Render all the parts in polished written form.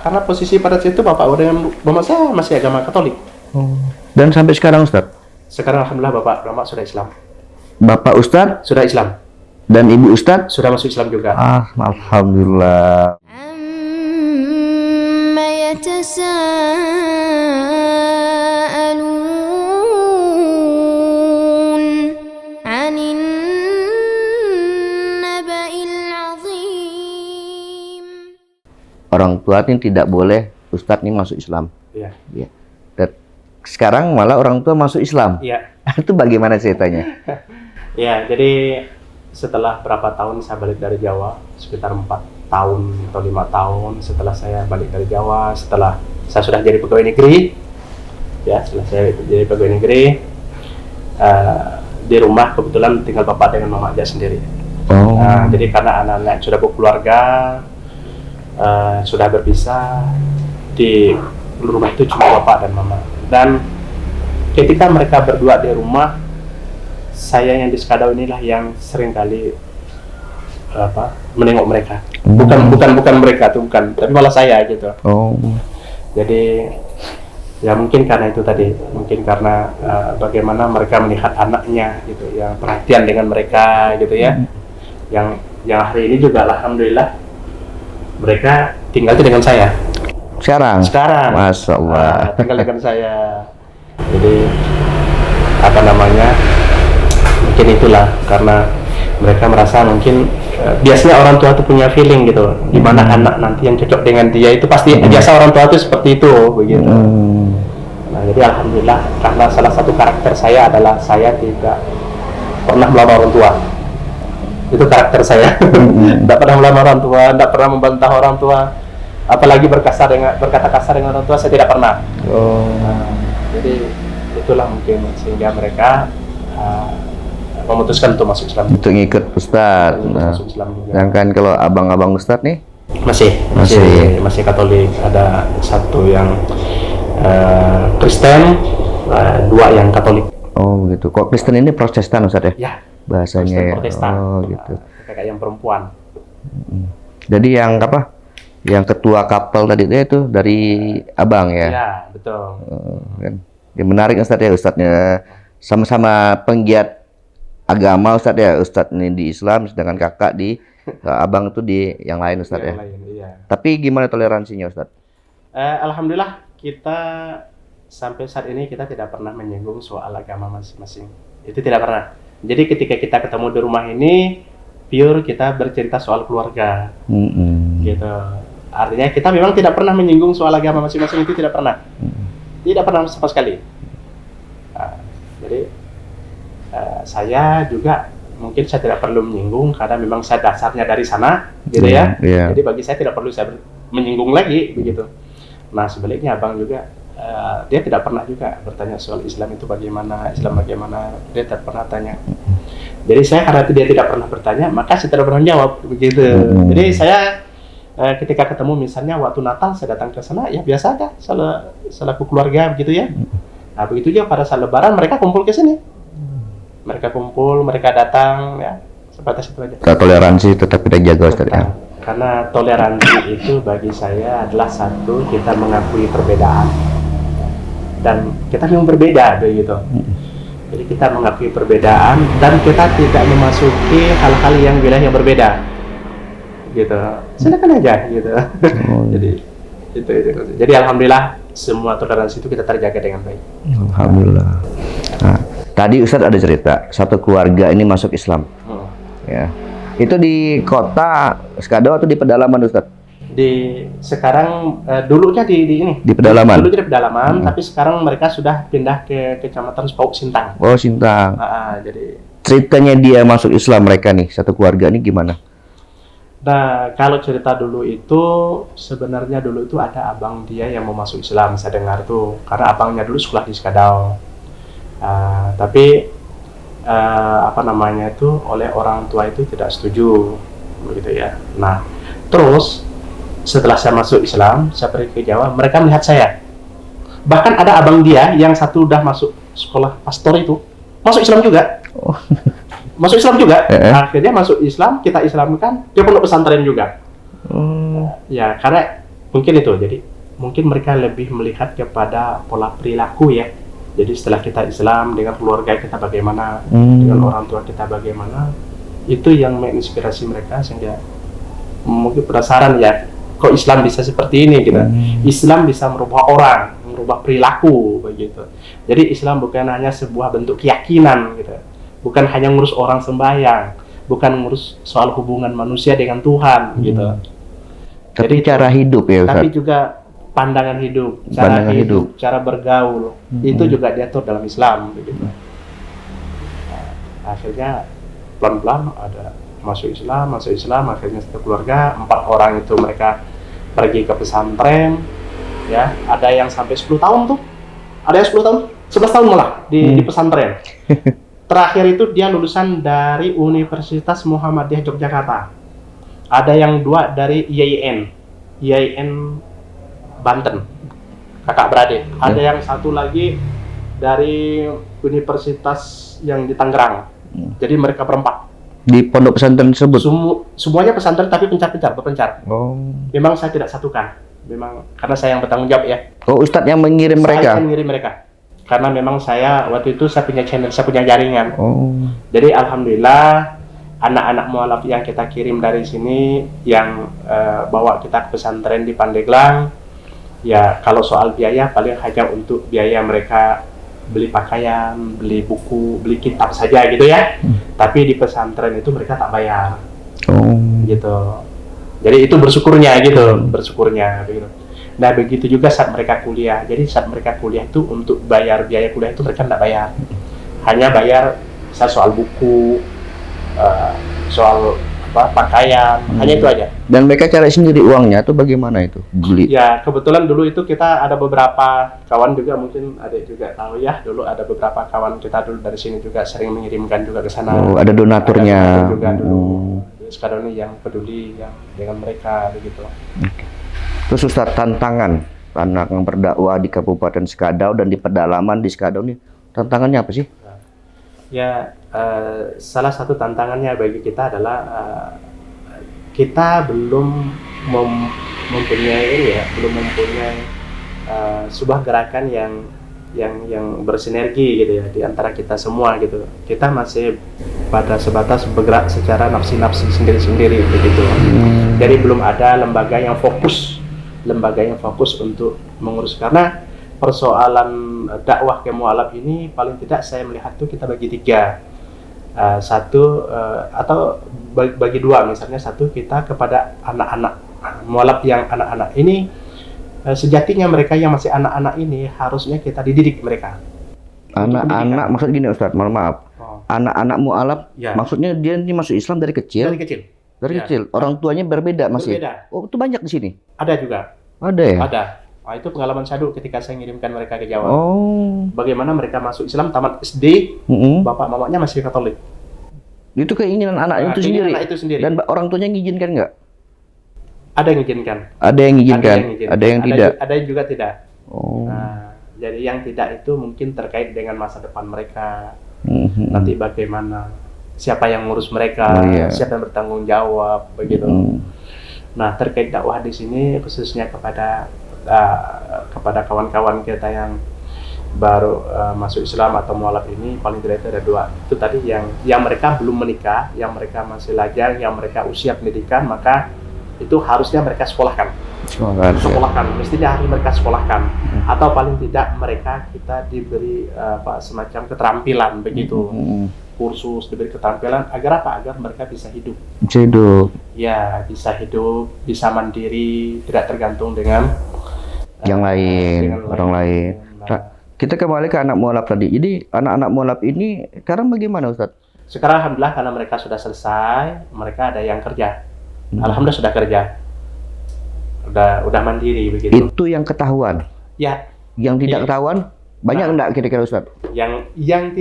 karena posisi pada saat itu bapak dengan mama saya masih agama Katolik. Dan sampai sekarang Ustadz? Sekarang alhamdulillah bapak sudah Islam. Bapak Ustadz? Sudah Islam. Dan ibu Ustadz? Sudah masuk Islam juga. Alhamdulillah. Orang tua ini tidak boleh Ustadz ini masuk Islam. Iya. Ya. Dan sekarang malah orang tua masuk Islam. Iya. Itu bagaimana ceritanya? Ya, jadi setelah berapa tahun saya balik dari Jawa, sekitar 4 tahun atau 5 tahun setelah saya balik dari Jawa, setelah saya sudah jadi pegawai negeri, ya setelah saya jadi pegawai negeri, di rumah kebetulan tinggal bapak dengan mama aja sendiri. Jadi karena anak-anak sudah berkeluarga, sudah berpisah, di rumah itu cuma bapak dan mama. Dan ketika mereka berdua di rumah, saya yang di Skadau inilah yang sering kali menengok mereka. Bukan mereka tuh, bukan, tapi malah saya gitu. Jadi ya mungkin karena itu tadi, mungkin karena bagaimana mereka melihat anaknya gitu, yang perhatian dengan mereka gitu ya. Yang hari ini juga alhamdulillah mereka tinggal dengan saya. Sekarang, Masya Allah. tinggal dengan saya. Jadi apa namanya? Mungkin itulah karena mereka merasa mungkin biasanya orang tua itu punya feeling gitu, di mana anak nanti yang cocok dengan dia itu pasti biasa orang tua itu seperti itu begitu. Nah, jadi alhamdulillah karena salah satu karakter saya adalah saya tidak pernah melawan orang tua. Itu karakter saya. Tidak pernah melawan orang tua, tidak pernah membantah orang tua, apalagi berkata kasar dengan orang tua, saya tidak pernah. Nah, jadi itulah mungkin sehingga mereka memutuskan untuk masuk Islam. Untuk ngikut Ustadz. Masuk Islam juga. Sedangkan kalau abang-abang Ustadz nih? Masih Katolik. Ada satu yang Kristen, 2 yang Katolik. Oh begitu. Kok Kristen ini Protestan Ustadz ya? Ya. Bahasanya ya. Protestan. Gitu. Kayak yang perempuan. Jadi yang apa? Yang ketua kapel tadi itu dari abang ya? Ya, betul. Kan. Ya, menarik Ustadz ya, Ustadznya sama-sama penggiat agama Ustadz ya, Ustadz ini di Islam, sedangkan kakak di abang itu di yang lain Ustadz ya. Lain, iya. Tapi gimana toleransinya Ustadz? Alhamdulillah kita sampai saat ini kita tidak pernah menyinggung soal agama masing-masing. Itu tidak pernah. Jadi ketika kita ketemu di rumah ini, pure kita bercerita soal keluarga, gitu. Artinya kita memang tidak pernah menyinggung soal agama masing-masing, itu tidak pernah, tidak pernah sama sekali. Jadi saya juga mungkin saya tidak perlu menyinggung karena memang saya dasarnya dari sana, gitu ya. Jadi bagi saya tidak perlu saya menyinggung lagi, begitu. Nah sebaliknya abang juga dia tidak pernah juga bertanya soal Islam itu bagaimana, dia tidak pernah tanya. Jadi saya karena dia tidak pernah bertanya, maka saya tidak pernah jawab, begitu. Jadi saya ketika ketemu misalnya waktu Natal saya datang ke sana, ya biasa aja, selaku keluarga begitu ya. Nah begitu juga pada saat Lebaran mereka kumpul ke sini, mereka datang ya, sebatas itu aja. Toleransi tetap kita jaga Ustadz ya. Karena toleransi itu bagi saya adalah satu, kita mengakui perbedaan dan kita memang berbeda begitu. Jadi kita mengakui perbedaan dan kita tidak memasuki hal-hal yang wilayah yang berbeda, gitu. Silakan aja, gitu. Jadi itu. Jadi alhamdulillah semua toleransi itu kita terjaga dengan baik. Alhamdulillah. Nah, tadi Ustadz ada cerita satu keluarga ini masuk Islam. Ya. Itu di kota Skadau atau di pedalaman Ustadz? Sekarang dulunya di ini. Di pedalaman. Dulu di pedalaman, tapi sekarang mereka sudah pindah ke Kecamatan Pauk Sintang. Oh, Sintang. Jadi ceritanya dia masuk Islam mereka nih, satu keluarga ini gimana? Nah, kalau cerita dulu itu sebenarnya dulu itu ada abang dia yang mau masuk Islam, saya dengar tuh, karena abangnya dulu sekolah di Skadau. Tapi apa namanya itu oleh orang tua itu tidak setuju, begitu ya. Nah, terus setelah saya masuk Islam, saya pergi ke Jawa, mereka melihat saya. Bahkan ada abang dia yang satu udah masuk sekolah pastor itu, masuk Islam juga. Masuk Islam juga. Akhirnya masuk Islam, kita Islamkan, dia pondok pesantren juga. Ya, karena Mungkin itu. Jadi mungkin mereka lebih melihat kepada pola perilaku ya. Jadi setelah kita Islam, dengan keluarga kita bagaimana, dengan orang tua kita bagaimana, itu yang menginspirasi mereka sehingga mungkin penasaran ya, kok Islam bisa seperti ini gitu. Islam bisa merubah orang, merubah perilaku begitu. Jadi Islam bukan hanya sebuah bentuk keyakinan gitu, bukan hanya ngurus orang sembahyang, bukan ngurus soal hubungan manusia dengan Tuhan gitu. Tapi Jadi cara hidup ya Ustaz. tapi juga pandangan hidup, cara Pandangan hidup. cara bergaul, itu juga diatur dalam Islam begitu. Nah, akhirnya pelan-pelan ada masuk Islam, akhirnya satu keluarga 4 orang itu mereka pergi ke pesantren, ya. Ada yang sampai 10 tahun tuh, ada yang 10 tahun, 11 tahun malah di pesantren. Terakhir itu dia lulusan dari Universitas Muhammadiyah Yogyakarta. Ada yang 2 dari IAIN Banten, kakak beradik. Ada yang 1 lagi dari universitas yang di Tangerang. Jadi mereka berempat. Di pondok pesantren tersebut. Semuanya pesantren tapi berpencar. Oh. Memang saya tidak satukan. Memang karena saya yang bertanggung jawab ya. Oh, Ustadz yang mengirim mereka. Saya yang mengirim mereka. Karena memang saya waktu itu saya punya channel, saya punya jaringan. Oh. Jadi alhamdulillah anak-anak mualaf yang kita kirim dari sini yang bawa kita ke pesantren di Pandeglang, ya kalau soal biaya paling hanya untuk biaya mereka beli pakaian, beli buku, beli kitab saja gitu ya. Tapi di pesantren itu mereka tak bayar. Oh. Gitu. Jadi itu bersyukurnya begitu. Nah begitu juga saat mereka kuliah. Jadi saat mereka kuliah itu untuk bayar biaya kuliah itu mereka tidak bayar. Hanya bayar soal buku, soal pakaian, hanya itu aja. Dan mereka cari sendiri uangnya tuh bagaimana itu? Beli. Ya kebetulan dulu itu kita ada beberapa kawan juga, mungkin adik juga tahu ya, dulu ada beberapa kawan kita dulu dari sini juga sering mengirimkan juga ke sana. Oh, ada donaturnya. Ada donatur juga dulu. Sekarang ini yang peduli yang dengan mereka begitu. Terus Ustadz, tantangan berdakwah di Kabupaten Sekadau dan di pedalaman di Sekadau ini, tantangannya apa sih? Ya, salah satu tantangannya bagi kita adalah kita belum mempunyai sebuah gerakan yang bersinergi gitu ya di antara kita semua gitu. Kita masih pada sebatas bergerak secara nafsi-nafsi sendiri-sendiri begitu. Jadi belum ada lembaga yang fokus untuk mengurus, karena persoalan dakwah ke mualaf ini paling tidak saya melihat tuh kita bagi 3. Satu atau bagi 2, misalnya satu kita kepada anak-anak mualaf yang anak-anak ini, sejatinya mereka yang masih anak-anak ini harusnya kita dididik mereka. Anak-anak maksud gini Ustadz, mohon maaf. Anak-anak mualaf Ya. maksudnya dia ini masuk Islam dari kecil. Dari Ya. kecil. Orang tuanya berbeda masih. Berbeda. Oh, itu banyak di sini. Ada juga. Ada ya? Ada. Nah, itu pengalaman saya dulu ketika saya mengirimkan mereka ke Jawa. Oh. Bagaimana mereka masuk Islam, tamat SD, bapak mamanya masih Katolik. Itu keinginan anak itu sendiri. Anak itu sendiri. Dan orang tuanya ngizinkan nggak? Ada yang mengizinkan. Ada yang ngizinkan. Ada yang tidak. Ada yang juga tidak. Oh. Nah, jadi yang tidak itu mungkin terkait dengan masa depan mereka. Nanti bagaimana? Siapa yang ngurus mereka? Siapa yang bertanggung jawab? Begitu. Nah, terkait dakwah di sini khususnya kepada kawan-kawan kita yang baru masuk Islam atau mualaf ini, paling tidak itu ada 2. Itu tadi yang mereka belum menikah, yang mereka masih lajang, yang mereka usia pendidikan, maka itu harusnya mereka sekolahkan. Mestinya harus mereka sekolahkan. Atau paling tidak mereka kita diberi semacam keterampilan begitu. Kursus, diberi keterampilan agar apa? Agar mereka bisa hidup. Bisa hidup. Ya, bisa hidup, bisa mandiri, tidak tergantung dengan yang lain, dengan orang lain. Nah, kita kembali ke anak mualaf tadi. Jadi anak-anak mualaf ini sekarang bagaimana Ustadz? sekarang alhamdulillah karena mereka sudah selesai, mereka ada yang kerja. Alhamdulillah sudah kerja. Udah mandiri begitu. Itu yang ketahuan. Ya. Yang tidak ketahuan banyak enggak kira-kira Ustadz? Yang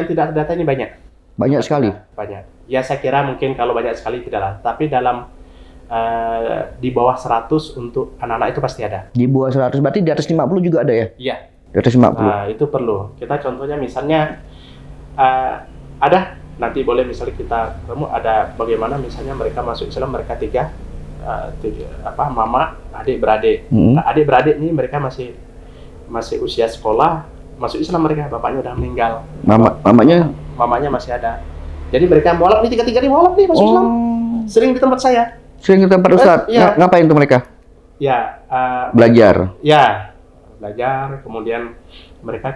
tidak data ini banyak. Banyak sekali. Banyak. Ya saya kira mungkin kalau banyak sekali tidaklah, tapi dalam di bawah 100 untuk anak-anak itu pasti ada. Di bawah 100 berarti di atas 50 juga ada ya? Iya. Di atas 50. Nah, itu perlu. Kita contohnya misalnya ada nanti boleh misalnya kita ketemu ada bagaimana misalnya mereka masuk Islam, mereka 3 mama, adik-beradik. Nah, adik-beradik ini mereka masih usia sekolah, masuk Islam mereka, bapaknya udah meninggal. Mamanya masih ada. Jadi mereka mualaf nih, tiga-tiga nih mualaf nih masuk Islam. Sering di tempat saya. Sering ke tempat Ustadz? Iya. Ngapain tuh mereka? Ya, Belajar? ya, belajar, kemudian mereka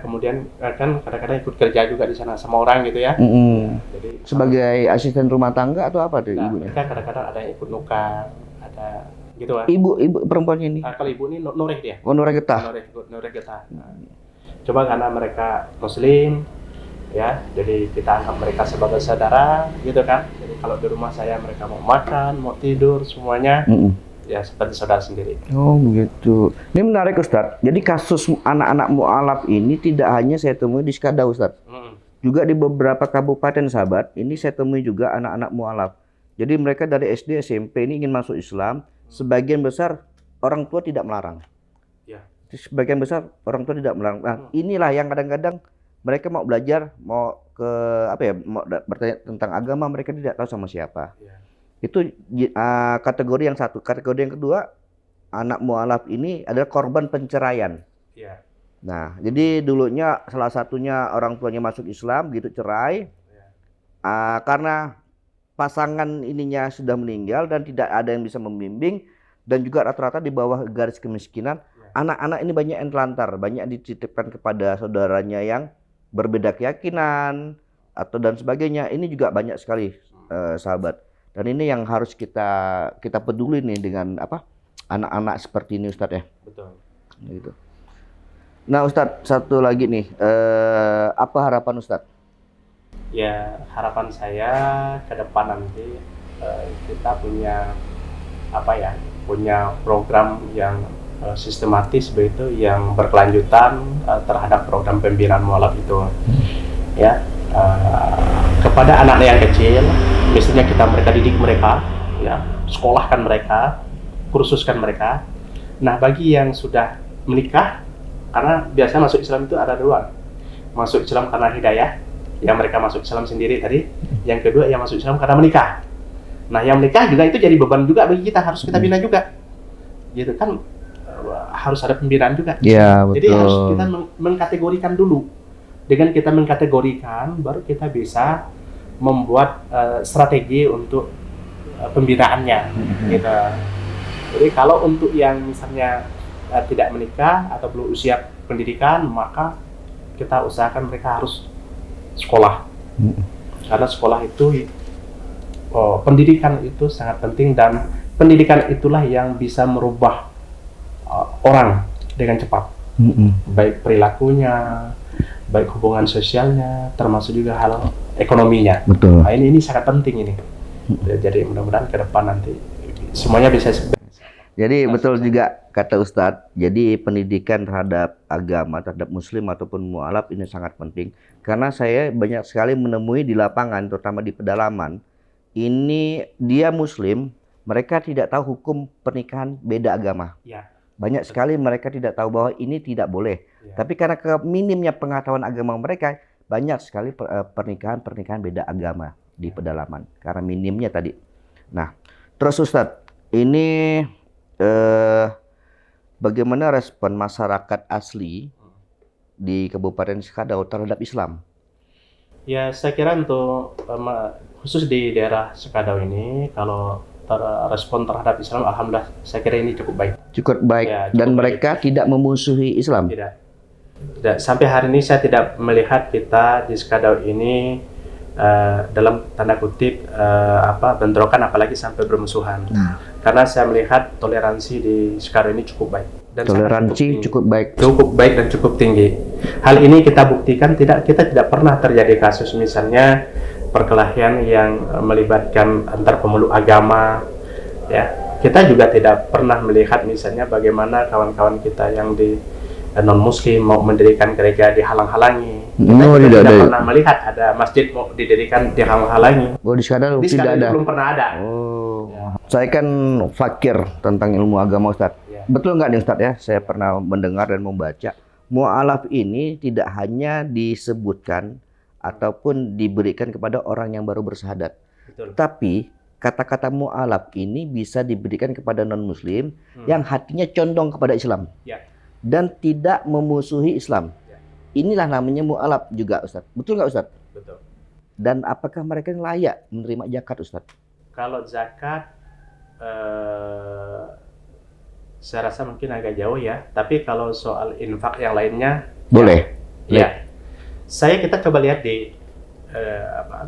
kan kadang-kadang ikut kerja juga di sana sama orang gitu ya. Jadi Sebagai asisten rumah tangga atau apa tuh ibunya? mereka kadang-kadang ada yang ikut nukang, ada gitu lah. Ibu perempuannya ini? Kalau ibu ini Nureh dia. Oh, Nurah Getah? Nureh Getah. Coba karena mereka Muslim, ya, jadi kita anggap mereka sebagai saudara, gitu kan. Jadi kalau di rumah saya mereka mau makan, mau tidur, semuanya, ya seperti saudara sendiri. Oh begitu. Ini menarik Ustadz. Jadi kasus anak-anak mu'alaf ini tidak hanya saya temui di Skadau Ustadz. Juga di beberapa kabupaten sahabat, ini saya temui juga anak-anak mu'alaf. Jadi mereka dari SD, SMP ini ingin masuk Islam. Sebagian besar orang tua tidak melarang. Ya. Sebagian besar orang tua tidak melarang. Nah, inilah yang kadang-kadang mereka mau belajar, mau ke mau bertanya tentang agama, mereka tidak tahu sama siapa. Ya. Itu kategori yang satu. Kategori yang kedua, anak mu'alaf ini adalah korban penceraian. Ya. Nah, jadi dulunya salah satunya orang tuanya masuk Islam, gitu cerai. Karena pasangan ininya sudah meninggal dan tidak ada yang bisa membimbing, dan juga rata-rata di bawah garis kemiskinan. Anak-anak ini banyak yang telantar, banyak dititipkan kepada saudaranya yang berbeda keyakinan atau dan sebagainya. Ini juga banyak sekali sahabat. Dan ini yang harus kita peduli nih dengan anak-anak seperti ini Ustadz ya. Betul. Gitu. Nah Ustadz, satu lagi nih, apa harapan Ustadz? Ya, harapan saya ke depan nanti kita punya program yang sistematis begitu, yang berkelanjutan terhadap program pembinaan mualaf itu. Ya, kepada anak yang kecil, misalnya mereka didik mereka, ya, sekolahkan mereka, kursuskan mereka. Nah, bagi yang sudah menikah, karena biasanya masuk Islam itu ada dua, masuk Islam karena hidayah, yang mereka masuk Islam sendiri tadi. Yang kedua, yang masuk Islam karena menikah. Nah, yang menikah juga itu jadi beban juga bagi kita, harus kita bina juga, gitu kan, harus ada pembinaan juga. Ya, betul. Jadi harus kita mengkategorikan dulu. Dengan kita mengkategorikan, baru kita bisa membuat strategi untuk pembinaannya, gitu. Jadi kalau untuk yang misalnya tidak menikah atau belum usia pendidikan, maka kita usahakan mereka harus sekolah. Karena sekolah itu, pendidikan itu sangat penting, dan pendidikan itulah yang bisa merubah orang dengan cepat. Baik perilakunya, baik hubungan sosialnya, termasuk juga hal ekonominya. Betul. Nah, ini sangat penting ini. Jadi mudah-mudahan ke depan nanti semuanya bisa. Jadi betul juga kata Ustadz. Jadi pendidikan terhadap agama, terhadap Muslim ataupun mu'alaf ini sangat penting. Karena saya banyak sekali menemui di lapangan, terutama di pedalaman. Ini dia Muslim, mereka tidak tahu hukum pernikahan beda agama. Ya. Banyak sekali mereka tidak tahu bahwa ini tidak boleh. Ya. Tapi karena minimnya pengetahuan agama mereka, banyak sekali pernikahan beda agama di pedalaman. Karena minimnya tadi. Nah, terus Ustadz, ini bagaimana respon masyarakat asli di Kabupaten Skadau terhadap Islam? Ya, saya kira untuk khusus di daerah Skadau ini, kalau respon terhadap Islam, alhamdulillah, saya kira ini cukup baik. Cukup baik, ya, cukup dan baik. Mereka tidak memusuhi Islam? Tidak. Sampai hari ini saya tidak melihat kita di Skadau ini dalam tanda kutip bentrokan, apalagi sampai bermusuhan. Karena saya melihat toleransi di Skadau ini cukup baik. Dan toleransi cukup baik dan cukup tinggi. Hal ini kita buktikan, kita tidak pernah terjadi kasus misalnya perkelahian yang melibatkan antar pemeluk agama, ya. Kita juga tidak pernah melihat misalnya bagaimana kawan-kawan kita yang di non-muslim mau mendirikan gereja dihalang-halangi. Kita tidak pernah melihat ada masjid mau didirikan dihalang-halangi. Di Skadau tidak ada. Belum pernah ada. Ya. Saya kan fakir tentang ilmu agama Ustadz. Ya. Betul nggak nih Ustadz ya? Saya pernah mendengar dan membaca mu'alaf ini tidak hanya disebutkan ataupun diberikan kepada orang yang baru bersyahadat. Betul. Tapi kata-kata mu'alaf ini bisa diberikan kepada non-muslim yang hatinya condong kepada Islam Ya. dan tidak memusuhi Islam. Ya. Inilah namanya mu'alaf juga, Ustaz. Betul nggak, Ustaz? Betul. Dan apakah mereka layak menerima zakat, Ustaz? Kalau zakat, saya rasa mungkin agak jauh ya. Tapi kalau soal infak yang lainnya, Boleh. ya. Kita coba lihat di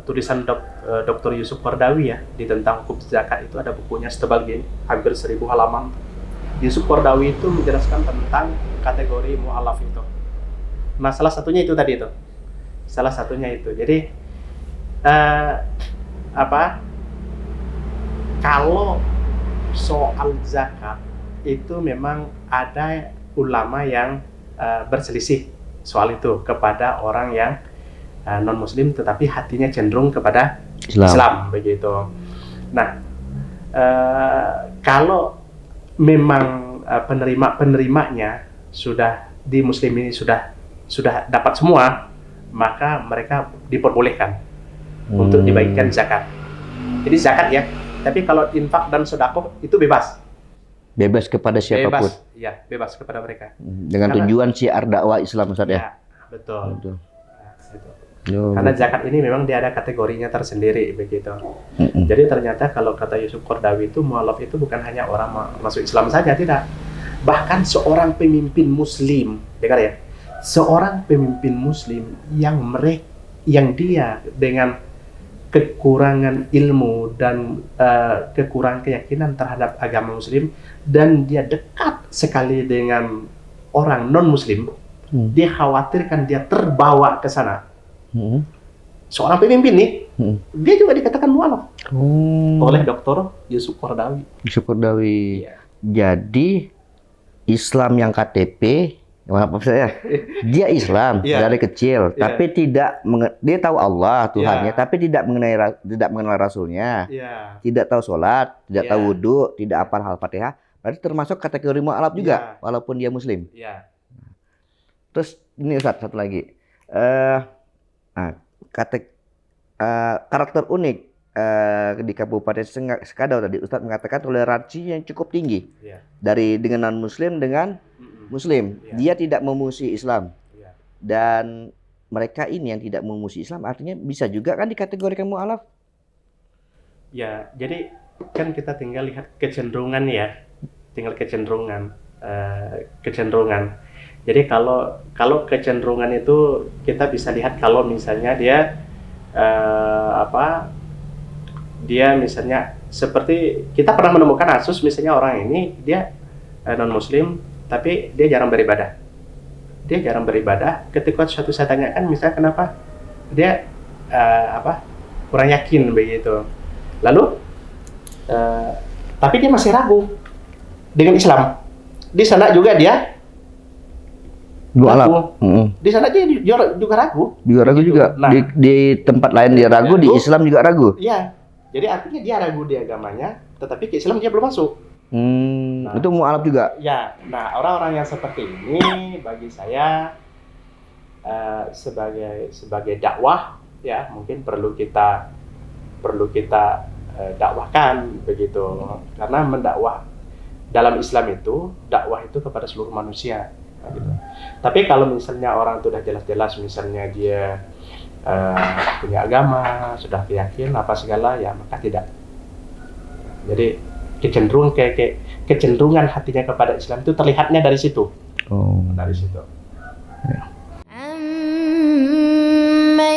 tulisan Dr. Yusuf Qardawi ya, di tentang hukum zakat itu ada bukunya setebal gini, hampir 1000 halaman. Yusuf Qardawi itu menjelaskan tentang kategori mu'alaf itu. Nah, salah satunya itu tadi itu. Salah satunya itu. Jadi kalau soal zakat itu memang ada ulama yang berselisih soal itu kepada orang yang non-muslim tetapi hatinya cenderung kepada Islam begitu. Nah, kalau memang penerimanya sudah di muslim ini sudah dapat semua, maka mereka diperbolehkan untuk dibagikan zakat. Jadi zakat ya, tapi kalau infak dan sedekah itu bebas. Bebas kepada siapapun. Ya, bebas kepada mereka. Dengan tujuan syiar dakwah Islam, Ustaz ya. Betul. Betul. Nah, gitu. Karena zakat ini memang dia ada kategorinya tersendiri begitu. Jadi ternyata kalau kata Yusuf Qardawi itu mu'alaf itu bukan hanya orang masuk Islam saja, tidak. Bahkan seorang pemimpin muslim, dengar ya. Seorang pemimpin muslim yang dia dengan kekurangan ilmu dan kekurangan keyakinan terhadap agama muslim dan dia dekat sekali dengan orang non-muslim, dia khawatirkan dia terbawa ke sana. Seorang pemimpin nih, dia juga dikatakan mu'alaf oleh Dr. Yusuf Qardawi. Yusuf Qardawi. Ya. Jadi Islam yang KTP, maaf saya, dia Islam dari kecil, tapi tidak dia tahu Allah Tuhannya, tapi tidak mengenal Rasulnya, tidak tahu sholat, tidak tahu wudhu, tidak hafal Al-Fatihah. Berarti termasuk kategori mu'alaf juga, walaupun dia Muslim. Terus ini Ustaz, satu lagi, karakter unik di Kabupaten Sekadau tadi Ustaz mengatakan toleransi yang cukup tinggi dari dengan non-Muslim dengan Muslim. Dia tidak memusuhi Islam. Dan mereka ini yang tidak memusuhi Islam artinya bisa juga kan dikategorikan mu'alaf? Ya, jadi kan kita tinggal lihat kecenderungan ya. Tinggal kecenderungan. Jadi kalau kecenderungan itu kita bisa lihat kalau misalnya dia dia misalnya seperti kita pernah menemukan kasus misalnya orang ini dia non-Muslim tapi dia jarang beribadah. Ketika suatu saya tanyakan misalnya kenapa dia kurang yakin begitu. Lalu tapi dia masih ragu dengan Islam. Di sana juga dia ragu. Di sana dia juga ragu. Nah, di tempat lain dia ragu, di Islam juga ragu. Iya. Jadi artinya dia ragu di agamanya, tetapi ke Islam dia belum masuk. Itu mu'alaf juga. Ya, nah orang-orang yang seperti ini bagi saya sebagai dakwah ya mungkin perlu kita dakwahkan begitu. Karena mendakwah dalam Islam itu dakwah itu kepada seluruh manusia. Gitu. Tapi kalau misalnya orang itu sudah jelas-jelas misalnya dia punya agama, sudah keyakinan apa segala ya maka tidak. Jadi kecenderungan hatinya kepada Islam itu terlihatnya dari situ. Dari situ. Amma